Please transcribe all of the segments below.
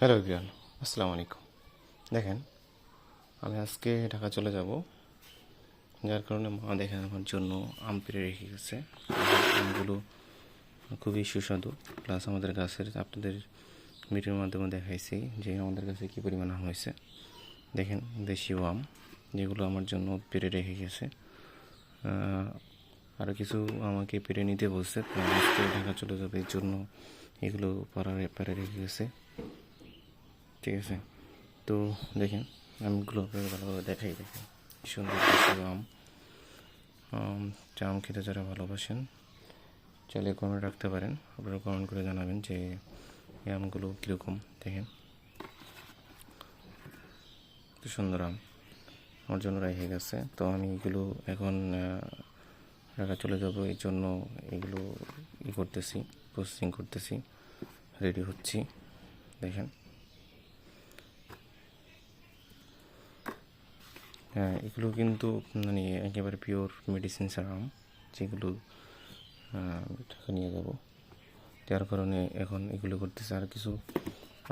Hello everyone, আসসালামু আলাইকুম। দেখেন, আমি আজকে ঢাকা চলে যাব, যার কারণে মা দেখেন আমার জন্য আম পেড়ে রেখে গেছে। আমগুলো খুবই সুস্বাদু, প্লাস আমাদের গাছের আপনাদের ভিডিওর মাধ্যমে দেখাইছি যে আমাদের কাছে কী পরিমাণ আম হয়েছে। দেখেন, দেশীয় আম যেগুলো আমার জন্য পেড়ে রেখে গেছে। আরও কিছু আমাকে পেড়ে নিতে বলছে, আজকে ঢাকা চলে যাবে, এর জন্য এগুলো পেড়ে রেখে গেছে। ঠিক আছে, তো দেখেন আমগুলো আপনাকে ভালোভাবে দেখাই। দেখেন সুন্দর দেশীয় আম। আম খেতে যারা ভালোবাসেন চাইলে কমেন্ট রাখতে পারেন, আপনারা কমেন্ট করে জানাবেন যে এই আমগুলো কীরকম। দেখেন কি সুন্দর আম আমার জন্য রেখে গেছে। তো আমি এগুলো এখন ঢাকা চলে যাব, এই জন্য এগুলো করতেছি, প্রসেসিং করতেছি, রেডি হচ্ছি। দেখেন, হ্যাঁ, এগুলো কিন্তু মানে একেবারে পিওর মেডিসিন ছাড়া আম, যেগুলো ঢাকা নিয়ে যাব। যার কারণে এখন এগুলো করতেছে।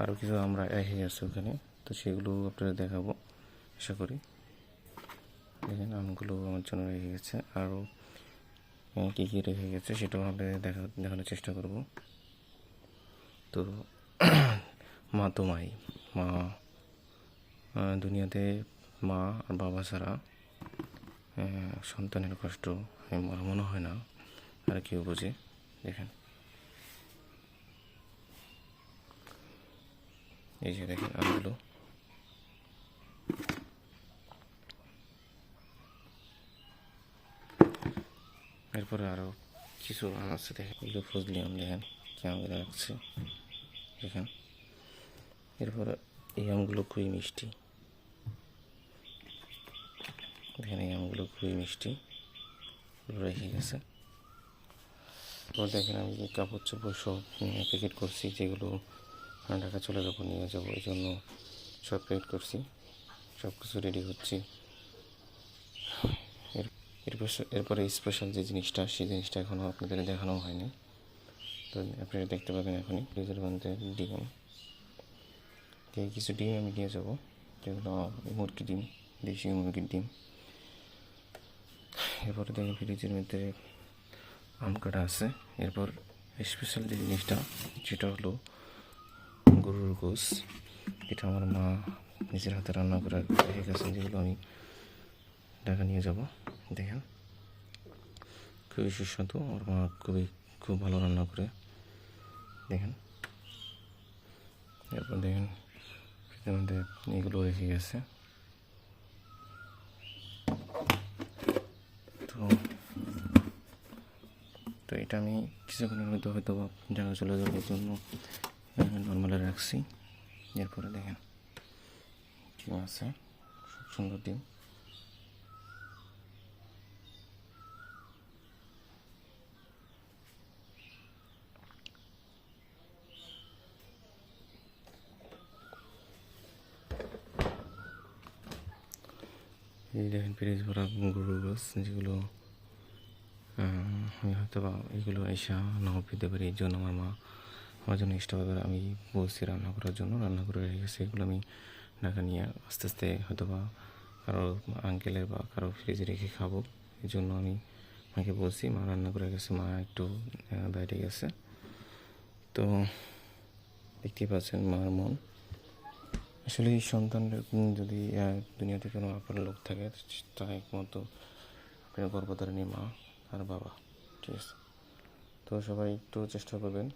আরও কিছু আমরা রেখে গেছে ওখানে, তো সেগুলো আপনাদের দেখাবো আশা করি। দেখেন আমগুলো আমার জন্য রেখে গেছে, আরও কী কী রেখে গেছে সেটাও আপনাদের দেখানোর চেষ্টা করব। তো মা তো মাই, মা দুনিয়াতে মা আর বাবা ছাড়া সন্তানের কষ্ট আমার মনে হয় না আর কেউ বোঝে। দেখেন, এই যে দেখেন আমগুলো, এরপরে আরও কিছু আম আছে। দেখেন এগুলো ফজলি আম, দেখেন কি আমগুলো রাখছে। দেখেন, এরপরে এই আমগুলো খুবই মিষ্টি। দেখেন এই আমগুলো খুবই মিষ্টি রেখে গেছে। তো দেখেন আমি যে কাপড় চোপড় সব প্যাকেট করছি, যেগুলো ঢাকা চলে যাবো, নিয়ে যাবো, এই জন্য সব প্যাকেট করছি, সব কিছু রেডি হচ্ছি। এরপরে স্পেশাল যে জিনিসটা, সেই জিনিসটা এখনও আপনাদের দেখানো হয়নি, তো আপনারা দেখতে পাবেন এখনই। ফ্রিজের মধ্যে ডিম, কিছু ডিম আমি নিয়ে যাবো, যেগুলো মুরগির ডিম, দেশি মুরগির ডিম। এরপরে দেখেন ফ্রিজের মধ্যে আম কাটা আছে। এরপর স্পেশাল যে জিনিসটা, সেটা হলো গরুর গোশ। এটা আমার মা নিজের হাতে রান্না করে রেখে গেছে, যেগুলো আমি ঢাকা নিয়ে যাব। দেখেন খুবই সুস্বাদু, আমার মা খুব ভালো রান্না করে। দেখেন, এরপর দেখেন এগুলো রেখে গেছে। তো এটা আমি কিছুক্ষণের মধ্যে হয়তো ঢাকা চলে যাওয়ার জন্য নর্মালে রাখছি। এরপরে দেখেন ডিম আছে, খুব সুন্দর ডিম। এই দেখেন ফ্রিজ ভরা গরুর গোশ, যেগুলো আমি হয়তো বা এগুলো এসা নাও পেতে পারি। এই জন্য আমার মা আমার জন্য এক্সট্রাভাবে আমি বলছি রান্না করার জন্য, রান্না করে রেখেছি। এগুলো আমি ঢাকা নিয়ে আস্তে আস্তে হয়তো বা কারো আঙ্কেলের বা কারো ফ্রিজে রেখে খাবো। এই জন্য আমি মাকে বলছি, মা রান্না করে গেছে, মা একটু বাইরে গেছে। তো দেখতেই পাচ্ছেন মার মন। আসলে এই সন্তানদের যদি দুনিয়াতে কোনো আপার লোক থাকে, তা একমাত্র আপনার গর্ভধারিণী মা আর বাবা। ঠিক আছে, তো সবাই একটু চেষ্টা করবেন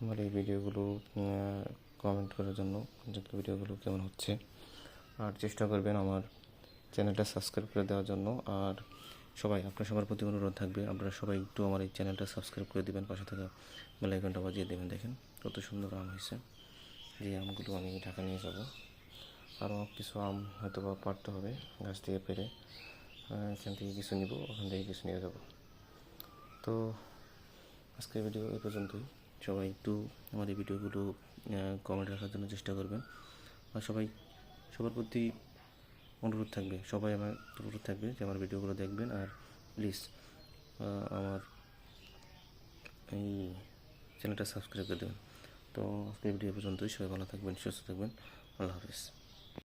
আমার এই ভিডিওগুলো কমেন্ট করার জন্য, যে ভিডিওগুলো কেমন হচ্ছে, আর চেষ্টা করবেন আমার চ্যানেলটা সাবস্ক্রাইব করে দেওয়ার জন্য। আর আপনার সবার প্রতি অনুরোধ থাকবে, আপনারা সবাই একটু আমার এই চ্যানেলটা সাবস্ক্রাইব করে দেবেন, পাশে থাকা বেল আইকনটা বাজিয়ে দেবেন। দেখেন কত সুন্দর আম হয়েছে, যে আমগুলো আমি ঢাকা নিয়ে যাব। আরও কিছু আম হয়তো বা পাড়তে হবে গাছ থেকে পেরে, এখান থেকে কিছু নিব, ওখান থেকে কিছু নিয়ে যাব। তো আজকের ভিডিও এই পর্যন্তই। সবাই একটু আমার এই ভিডিওগুলো কমেন্ট রাখার জন্য চেষ্টা করবেন। আর সবার প্রতি অনুরোধ থাকবে, আমার অনুরোধ থাকবে যে আমার ভিডিওগুলো দেখবেন, আর প্লিজ আমার এই চ্যানেলটা সাবস্ক্রাইব করে দেবেন। তো আজকে ভিডিও পর্যন্তই, সবাই ভালো থাকবেন, সুস্থ থাকবেন, আল্লাহ হাফিজ।